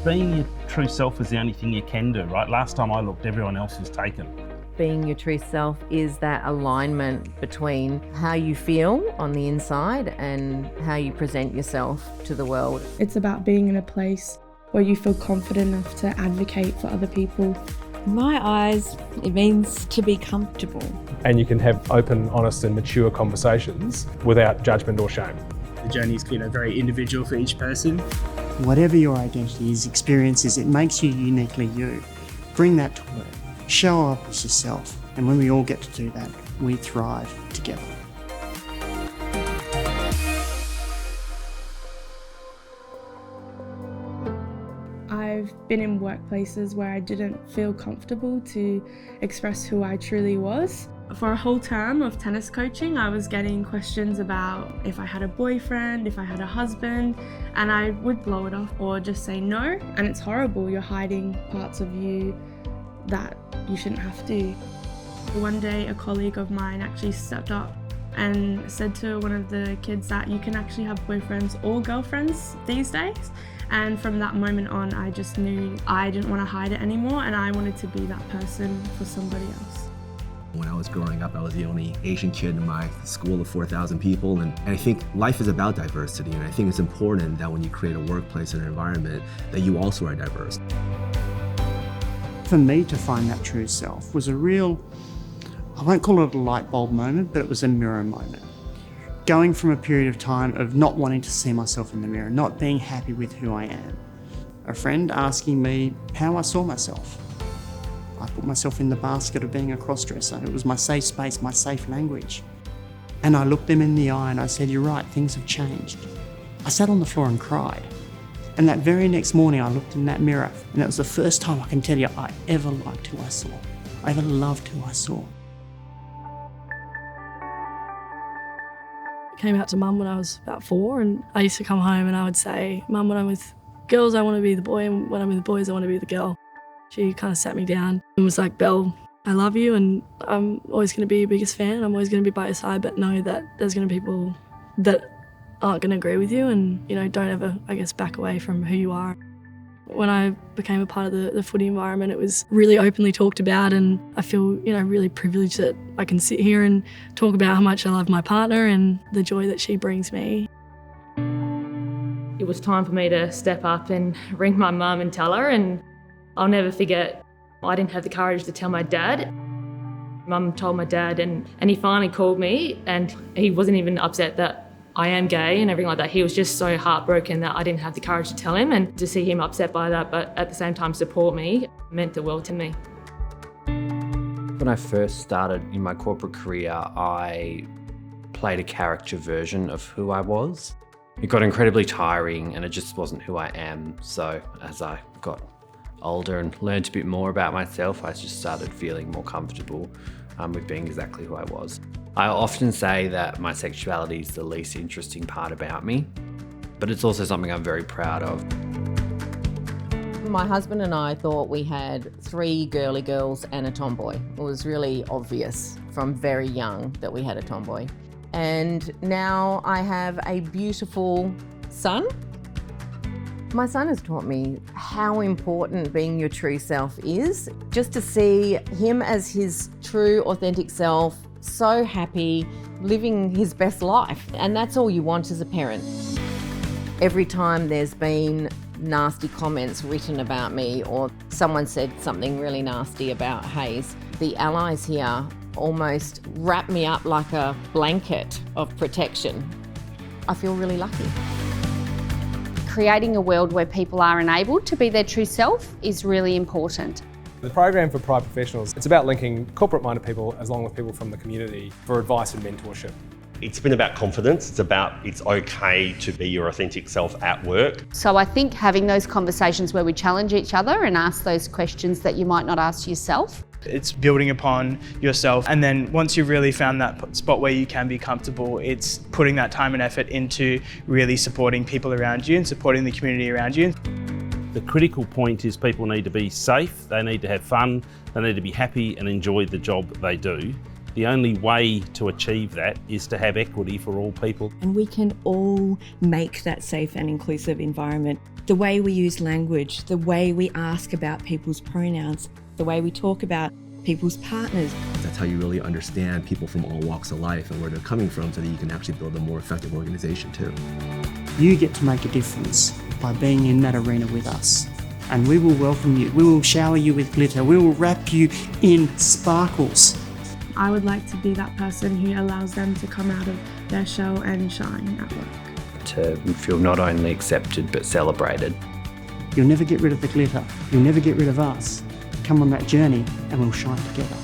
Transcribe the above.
Being your true self is the only thing you can do, right? Last time I looked, everyone else was taken. Being your true self is that alignment between how you feel on the inside and how you present yourself to the world. It's about being in a place where you feel confident enough to advocate for other people. In my eyes, it means to be comfortable. And you can have open, honest and mature conversations without judgment or shame. The journey is very individual for each person. Whatever your identity is, experience is, it makes you uniquely you. Bring that to work. Show up as yourself. And when we all get to do that, we thrive together. I've been in workplaces where I didn't feel comfortable to express who I truly was. For a whole term of tennis coaching, I was getting questions about if I had a boyfriend, if I had a husband, and I would blow it off or just say no. And it's horrible, you're hiding parts of you that you shouldn't have to. One day, a colleague of mine actually stepped up and said to one of the kids that you can actually have boyfriends or girlfriends these days. And from that moment on, I just knew I didn't want to hide it anymore, and I wanted to be that person for somebody else. When I was growing up, I was the only Asian kid in my school of 4,000 people, and I think life is about diversity, and I think it's important that when you create a workplace and an environment that you also are diverse. For me to find that true self was a real, I won't call it a light bulb moment, but it was a mirror moment. Going from a period of time of not wanting to see myself in the mirror, not being happy with who I am. A friend asking me how I saw myself. I put myself in the basket of being a cross-dresser. It was my safe space, my safe language. And I looked them in the eye and I said, you're right, things have changed. I sat on the floor and cried. And that very next morning I looked in that mirror, and that was the first time I can tell you I ever liked who I saw. I ever loved who I saw. I came out to Mum when I was about 4, and I used to come home and I would say, Mum, when I'm with girls I want to be the boy, and when I'm with the boys I want to be the girl. She kind of sat me down and was like, Belle, I love you and I'm always going to be your biggest fan. I'm always going to be by your side, but know that there's going to be people that aren't going to agree with you, and, you know, don't ever, I guess, back away from who you are. When I became a part of the footy environment, it was really openly talked about, and I feel, you know, really privileged that I can sit here and talk about how much I love my partner and the joy that she brings me. It was time for me to step up and ring my mum and tell her, and I'll never forget, I didn't have the courage to tell my dad. Mum told my dad, and he finally called me, and he wasn't even upset that I am gay and everything like that. He was just so heartbroken that I didn't have the courage to tell him, and to see him upset by that, but at the same time support me, meant the world to me. When I first started in my corporate career, I played a caricature version of who I was. It got incredibly tiring and it just wasn't who I am. So as I got older and learned a bit more about myself, I just started feeling more comfortable with being exactly who I was. I often say that my sexuality is the least interesting part about me, but it's also something I'm very proud of. My husband and I thought we had 3 girly girls and a tomboy. It was really obvious from very young that we had a tomboy. And now I have a beautiful son. My son has taught me how important being your true self is. Just to see him as his true, authentic self, so happy, living his best life. And that's all you want as a parent. Every time there's been nasty comments written about me, or someone said something really nasty about Hayes, the allies here almost wrap me up like a blanket of protection. I feel really lucky. Creating a world where people are enabled to be their true self is really important. The program for Pride Professionals, it's about linking corporate-minded people along with people from the community for advice and mentorship. It's been about confidence. It's about it's okay to be your authentic self at work. So I think having those conversations where we challenge each other and ask those questions that you might not ask yourself. It's building upon yourself, and then once you've really found that spot where you can be comfortable, it's putting that time and effort into really supporting people around you and supporting the community around you. The critical point is people need to be safe, they need to have fun, they need to be happy and enjoy the job they do. The only way to achieve that is to have equity for all people. And we can all make that safe and inclusive environment. The way we use language, the way we ask about people's pronouns, the way we talk about people's partners. That's how you really understand people from all walks of life and where they're coming from, so that you can actually build a more effective organization too. You get to make a difference by being in that arena with us. And we will welcome you. We will shower you with glitter. We will wrap you in sparkles. I would like to be that person who allows them to come out of their shell and shine at work. To feel not only accepted but celebrated. You'll never get rid of the glitter. You'll never get rid of us. Come on that journey and we'll shine together.